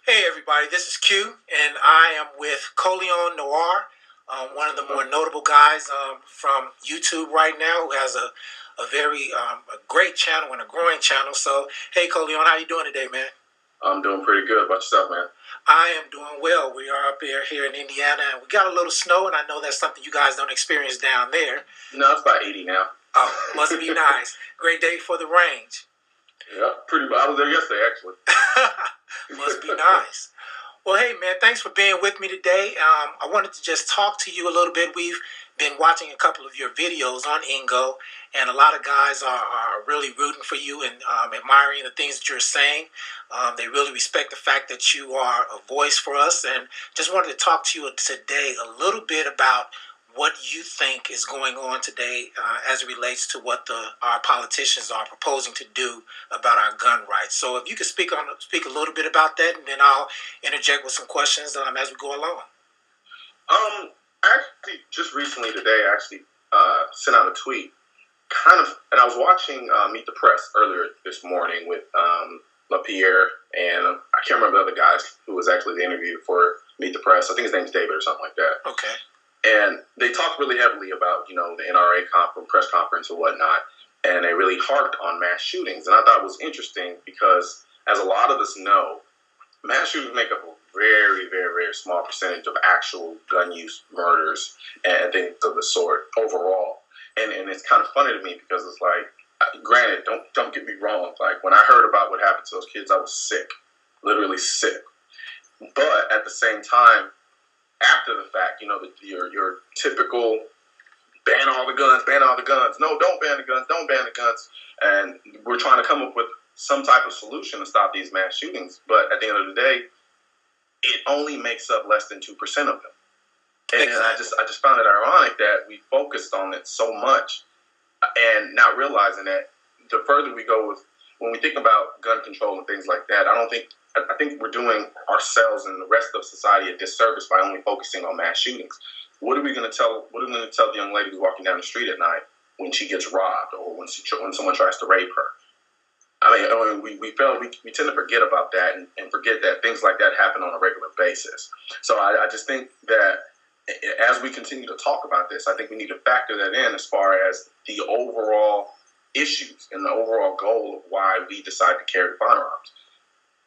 Hey everybody, this is Q, and I am with ColionNoir, one of the more notable guys from YouTube right now, who has a very a great channel and a growing channel. So, hey Colion, how you doing today, man? I'm doing pretty good. About yourself, man? I am doing well. We are up here in Indiana, and we got a little snow, and I know that's something you guys don't experience down there. No, it's about 80 now. Oh, must be nice. Great day for the range. Yeah, pretty much. I was there yesterday, actually. Must be nice. Well, hey, man, thanks for being with me today. I wanted to just talk to you a little bit. We've been watching a couple of your videos on Ingo, and a lot of guys are really rooting for you and admiring the things that you're saying. They really respect the fact that you are a voice for us, and just wanted to talk to you today a little bit about what you think is going on today as it relates to what our politicians are proposing to do about our gun rights. So if you could speak a little bit about that, and then I'll interject with some questions as we go along. Actually, just recently today, I actually sent out a tweet, and I was watching Meet the Press earlier this morning with LaPierre, and I can't remember the other guys who was actually the interview for Meet the Press. I think his name's David or something like that. Okay. And they talked really heavily about, the NRA press conference or whatnot, and they really harped on mass shootings. And I thought it was interesting because, as a lot of us know, mass shootings make up a very, very, very small percentage of actual gun use murders and things of the sort overall. And it's kind of funny to me because it's like, granted, don't get me wrong. Like, when I heard about what happened to those kids, I was sick, literally sick. But at the same time, after the fact, your typical ban all the guns. No, don't ban the guns. And we're trying to come up with some type of solution to stop these mass shootings. But at the end of the day, it only makes up less than 2% of them. And Exactly. I just found it ironic that we focused on it so much and not realizing that the further we go with, when we think about gun control and things like that, I think we're doing ourselves and the rest of society a disservice by only focusing on mass shootings. What are we going to tell the young lady who's walking down the street at night when she gets robbed or when someone tries to rape her? I mean, we tend to forget about that and forget that things like that happen on a regular basis. So I just think that as we continue to talk about this, I think we need to factor that in as far as the overall issues and the overall goal of why we decide to carry firearms.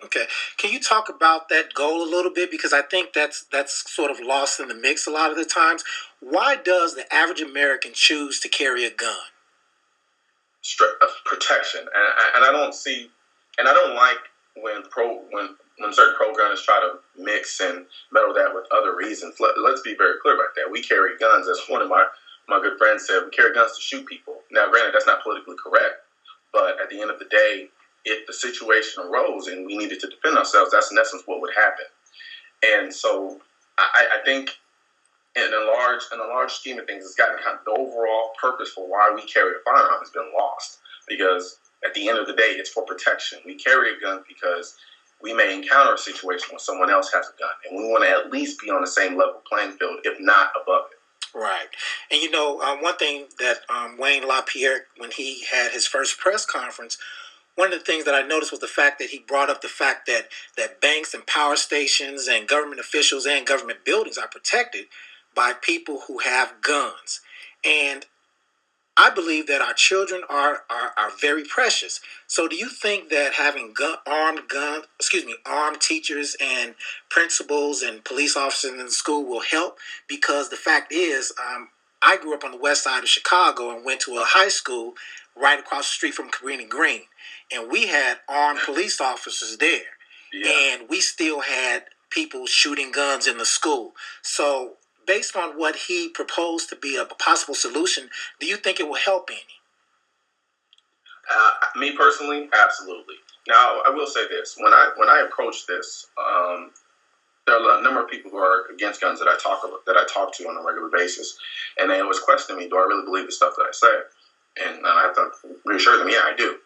Okay. Can you talk about that goal a little bit? Because I think that's sort of lost in the mix a lot of the times. Why does the average American choose to carry a gun? Protection, and I don't like when certain pro-gunners try to mix and meddle that with other reasons. Let's be very clear about that. We carry guns, as one of my good friends said, we carry guns to shoot people. Now, granted, that's not politically correct, but at the end of the day, if the situation arose and we needed to defend ourselves, that's in essence what would happen. And so I think in a large scheme of things, it's gotten kind of the overall purpose for why we carry a firearm has been lost. Because at the end of the day, it's for protection. We carry a gun because we may encounter a situation where someone else has a gun, and we want to at least be on the same level playing field, if not above it. Right. And one thing that Wayne LaPierre, when he had his first press conference, one of the things that I noticed was the fact that he brought up the fact that banks and power stations and government officials and government buildings are protected by people who have guns. And I believe that our children are very precious. So do you think that having armed teachers and principals and police officers in the school will help? Because the fact is, I grew up on the west side of Chicago and went to a high school right across the street from Cabrini Green. And we had armed police officers there. Yeah. And we still had people shooting guns in the school. So based on what he proposed to be a possible solution, do you think it will help any? Me personally, absolutely. Now, I will say this: when I approach this, there are a number of people who are against guns that I talk to on a regular basis, and they always question me: do I really believe the stuff that I say? And I have to reassure them, yeah, I do.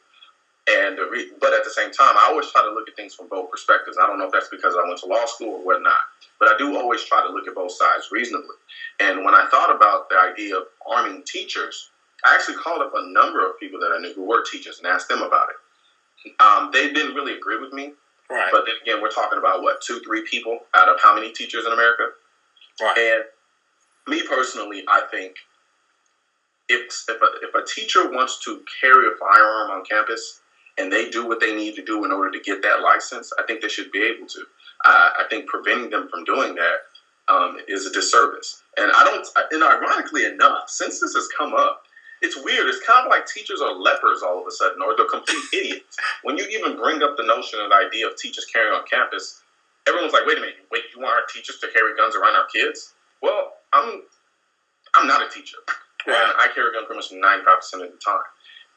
But at the same time, I always try to look at things from both perspectives. I don't know if that's because I went to law school or whatnot, but I do always try to look at both sides reasonably. And when I thought about the idea of arming teachers, I actually called up a number of people that I knew who were teachers and asked them about it. They didn't really agree with me, Right. But then again, we're talking about what, 2-3 people out of how many teachers in America? Right. And me personally, I think if a teacher wants to carry a firearm on campus and they do what they need to do in order to get that license, I think they should be able to. I think preventing them from doing that is a disservice. And ironically enough, since this has come up, it's weird. It's kind of like teachers are lepers all of a sudden, or they're complete idiots. When you even bring up the notion of the idea of teachers carrying on campus, everyone's like, wait a minute, you want our teachers to carry guns around our kids? Well, I'm not a teacher. Right. And I carry gun pretty much 95% of the time.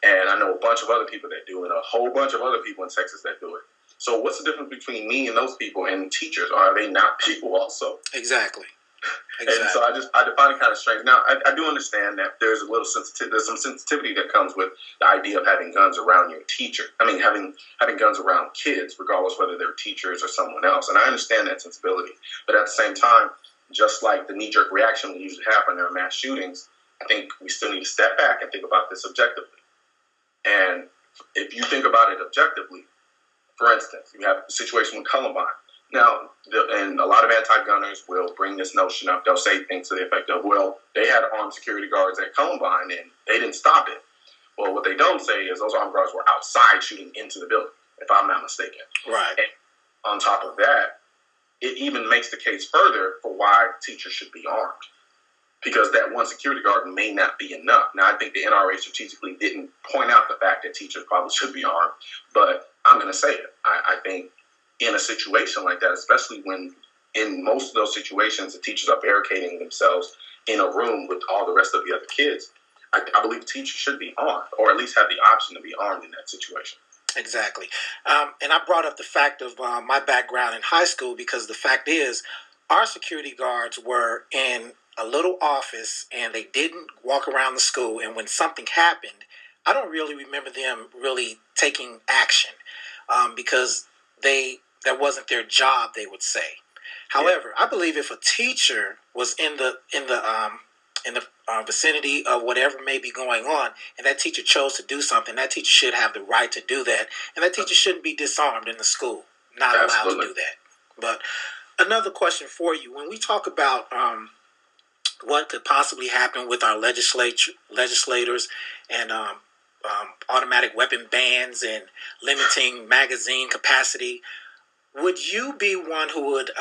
And I know a bunch of other people that do, and a whole bunch of other people in Texas that do it. So what's the difference between me and those people and teachers? Are they not people also? Exactly. And so I define it kind of strange. Now, I do understand that there's some sensitivity that comes with the idea of having guns around your teacher. I mean, having guns around kids, regardless whether they're teachers or someone else. And I understand that sensibility. But at the same time, just like the knee-jerk reaction we usually have when there are mass shootings, I think we still need to step back and think about this objectively. And if you think about it objectively, for instance, you have a situation with Columbine. Now, and a lot of anti-gunners will bring this notion up. They'll say things to the effect of, well, they had armed security guards at Columbine and they didn't stop it. Well, what they don't say is those armed guards were outside shooting into the building, if I'm not mistaken. Right. And on top of that, it even makes the case further for why teachers should be armed. Because that one security guard may not be enough. Now, I think the NRA strategically didn't point out the fact that teachers probably should be armed, but I'm going to say it. I think in a situation like that, especially when in most of those situations the teachers are barricading themselves in a room with all the rest of the other kids, I believe teachers should be armed, or at least have the option to be armed in that situation. Exactly. And I brought up the fact of my background in high school because the fact is our security guards were in a little office and they didn't walk around the school. And when something happened, I don't really remember them really taking action because that wasn't their job, they would say. However, I believe if a teacher was in the vicinity of whatever may be going on, and that teacher chose to do something, that teacher should have the right to do that, and that teacher shouldn't be disarmed in the school, not allowed to do that. But another question for you: when we talk about what could possibly happen with our legislators and automatic weapon bans and limiting magazine capacity, would you be one who would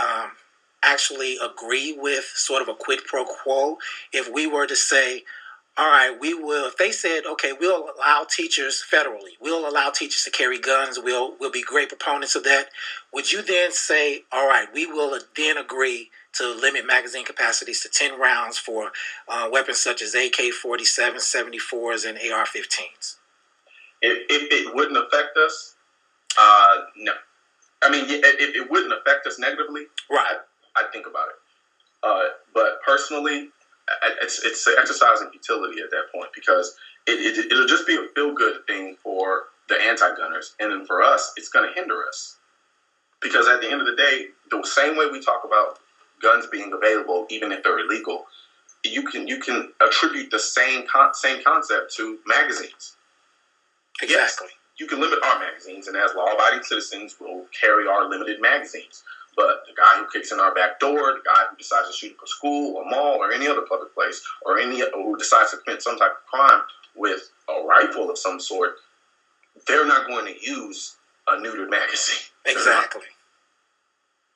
actually agree with sort of a quid pro quo if we were to say, all right, we will, if they said, okay, we'll allow teachers federally, we'll allow teachers to carry guns, we'll be great proponents of that, would you then say, all right, we will then agree to limit magazine capacities to 10 rounds for weapons such as AK-47, 74s, and AR-15s? If it wouldn't affect us, no. I mean, if it wouldn't affect us negatively, right? I'd think about it. But personally, it's an exercise in futility at that point because it'll just be a feel-good thing for the anti-gunners, and then for us, it's going to hinder us. Because at the end of the day, the same way we talk about guns being available, even if they're illegal, you can attribute the same concept to magazines. Exactly. Yes, you can limit our magazines, and as law-abiding citizens, we'll carry our limited magazines. But the guy who kicks in our back door, the guy who decides to shoot up a school, a mall, or any other public place, or who decides to commit some type of crime with a rifle of some sort, they're not going to use a neutered magazine. Exactly.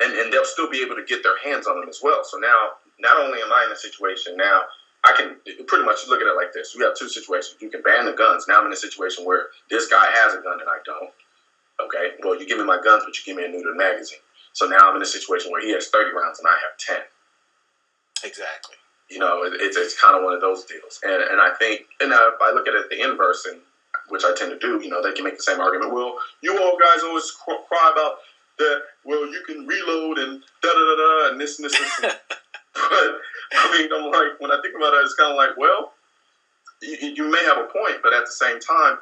And they'll still be able to get their hands on them as well. So now, not only am I in a situation now, I can pretty much look at it like this. You have two situations. You can ban the guns. Now I'm in a situation where this guy has a gun and I don't. Okay, well, you give me my guns, but you give me a neutered magazine. So now I'm in a situation where he has 30 rounds and I have 10. Exactly. You know, it's kind of one of those deals. And I think, and if I look at it the inverse, and which I tend to do, you know, they can make the same argument. Well, you all guys always cry about that, well, you can reload and da-da-da-da and this and this and this. But, I mean, I'm like, when I think about it, it's kind of like, well, you may have a point, but at the same time,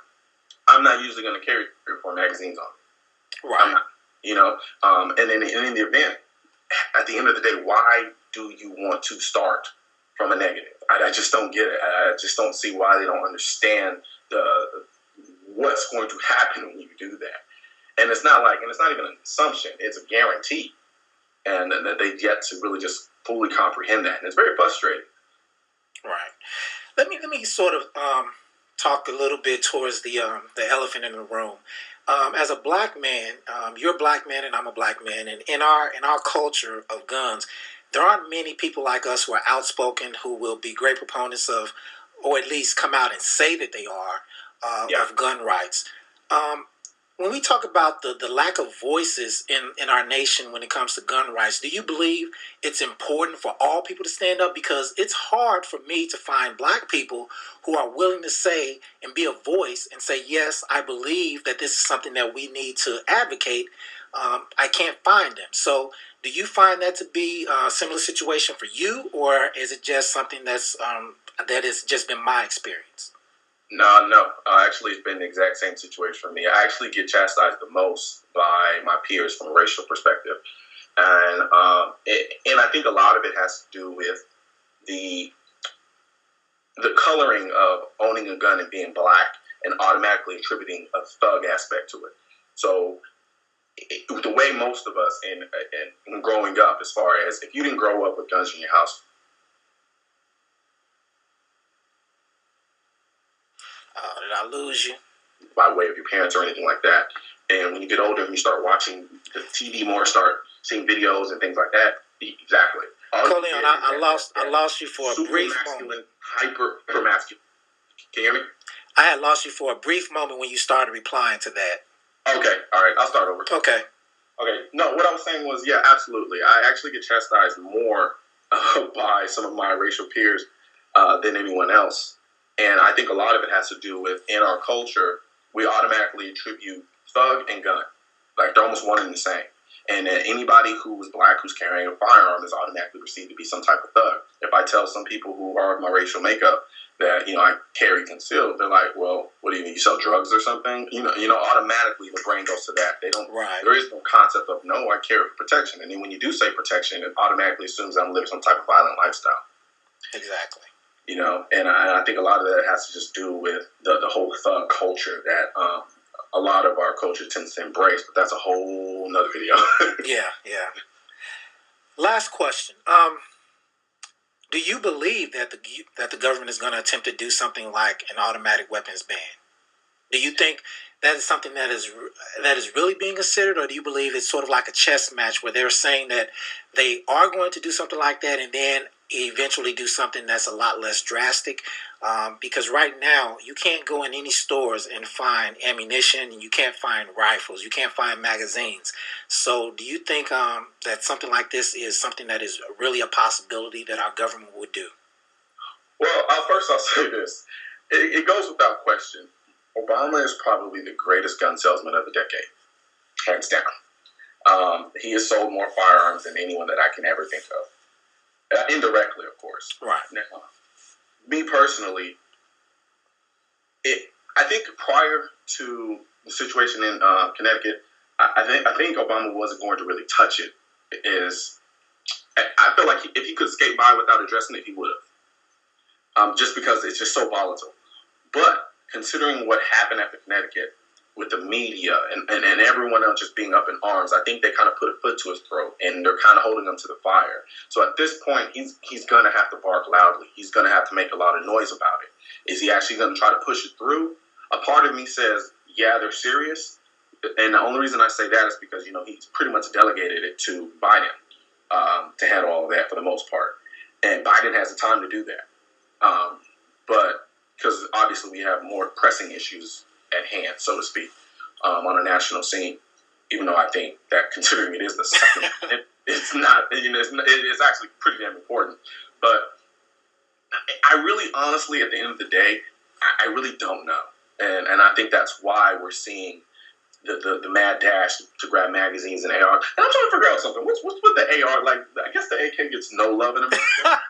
I'm not usually going to carry 3 or 4 magazines on me. Right. I'm not, you know, and in the event, at the end of the day, why do you want to start from a negative? I just don't get it. I just don't see why they don't understand what's going to happen when you do that. And it's not even an assumption; it's a guarantee, and that they've yet to really just fully comprehend that, and it's very frustrating. Right. Let me sort of talk a little bit towards the elephant in the room. As a black man, you're a black man and I'm a black man, and in our culture of guns, there aren't many people like us who are outspoken, who will be great proponents of, or at least come out and say that they are of gun rights. Um, when we talk about the lack of voices in our nation when it comes to gun rights, do you believe it's important for all people to stand up? Because it's hard for me to find black people who are willing to say and be a voice and say, yes, I believe that this is something that we need to advocate. I can't find them. So do you find that to be a similar situation for you, or is it just something that has just been my experience? No. Actually, it's been the exact same situation for me. I actually get chastised the most by my peers from a racial perspective, and I think a lot of it has to do with the coloring of owning a gun and being black, and automatically attributing a thug aspect to it. So the way most of us in growing up, as far as if you didn't grow up with guns in your house. Did I lose you? By way of your parents or anything like that. And when you get older and you start watching the TV more, start seeing videos and things like that, exactly. Colion, I lost you for a brief moment. Hyper masculine. Can you hear me? I had lost you for a brief moment when you started replying to that. Okay, all right, I'll start over. Okay. No, what I was saying was, yeah, absolutely. I actually get chastised more by some of my racial peers than anyone else. And I think a lot of it has to do with, in our culture, we automatically attribute thug and gun. Like, they're almost one and the same. And anybody who is black who's carrying a firearm is automatically perceived to be some type of thug. If I tell some people who are of my racial makeup that, I carry concealed, they're like, well, what do you mean, you sell drugs or something? Automatically the brain goes to that. They don't. Right. There is no concept of, no, I carry for protection. And then when you do say protection, it automatically assumes I'm living some type of violent lifestyle. Exactly. And I think a lot of that has to just do with the whole thug culture that a lot of our culture tends to embrace, but that's a whole nother video. Yeah. Last question. Do you believe that the government is going to attempt to do something like an automatic weapons ban? Do you think that is something that is really being considered, or do you believe it's sort of like a chess match where they're saying that they are going to do something like that and then eventually do something that's a lot less drastic? Because right now you can't go in any stores and find ammunition, and you can't find rifles, you can't find magazines. So do you think that something like this is something that is really a possibility that our government would do? Well, first I'll say this. It goes without question. Obama is probably the greatest gun salesman of the decade, hands down. He has sold more firearms than anyone that I can ever think of. Indirectly, of course. Right. Now, me personally, I think prior to the situation in Connecticut, I think Obama wasn't going to really touch it. I feel like if he could skate by without addressing it, he would have. Just because it's just so volatile. But considering what happened after Connecticut with the media and everyone else just being up in arms, I think they kind of put a foot to his throat, and they're kind of holding him to the fire. So at this point, he's going to have to bark loudly. He's going to have to make a lot of noise about it. Is he actually going to try to push it through? A part of me says, yeah, they're serious. And the only reason I say that is because, he's pretty much delegated it to Biden to handle all of that for the most part. And Biden has the time to do that. But because obviously we have more pressing issues at hand, so to speak, on a national scene. Even though I think that, considering it is the second, it's not. It's actually pretty damn important. But I really, honestly, at the end of the day, I really don't know, and I think that's why we're seeing the mad dash to grab magazines and AR. And I'm trying to figure out something. What's with the AR? Like, I guess the AK gets no love in America.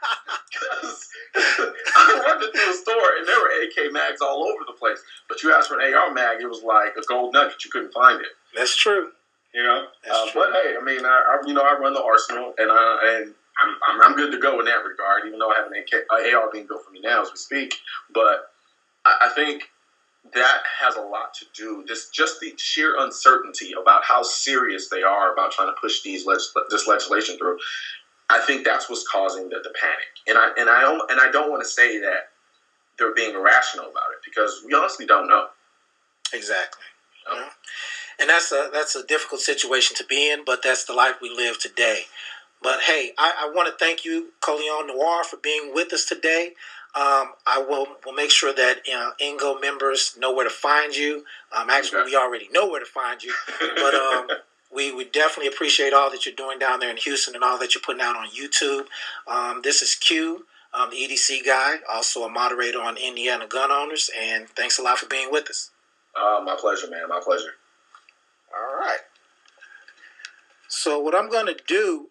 Because I walked into a store and there were AK mags all over the place. But you asked for an AR mag, it was like a gold nugget. You couldn't find it. That's true. That's true. But hey, I mean, I run the arsenal, and I'm good to go in that regard. Even though I have an AR being built for me now as we speak, but I think that has a lot to do. Just the sheer uncertainty about how serious they are about trying to push this legislation through. I think that's what's causing the panic. And I don't want to say that they're being irrational about it, because we honestly don't know. Exactly. You know? And that's a difficult situation to be in, but that's the life we live today. But hey, I want to thank you, ColionNoir, for being with us today. I will make sure that Ingo members know where to find you. Actually, we already know where to find you, but we definitely appreciate all that you're doing down there in Houston and all that you're putting out on YouTube. This is Q, the EDC guy, also a moderator on Indiana Gun Owners, and thanks a lot for being with us. My pleasure, man. My pleasure. All right. So what I'm going to do...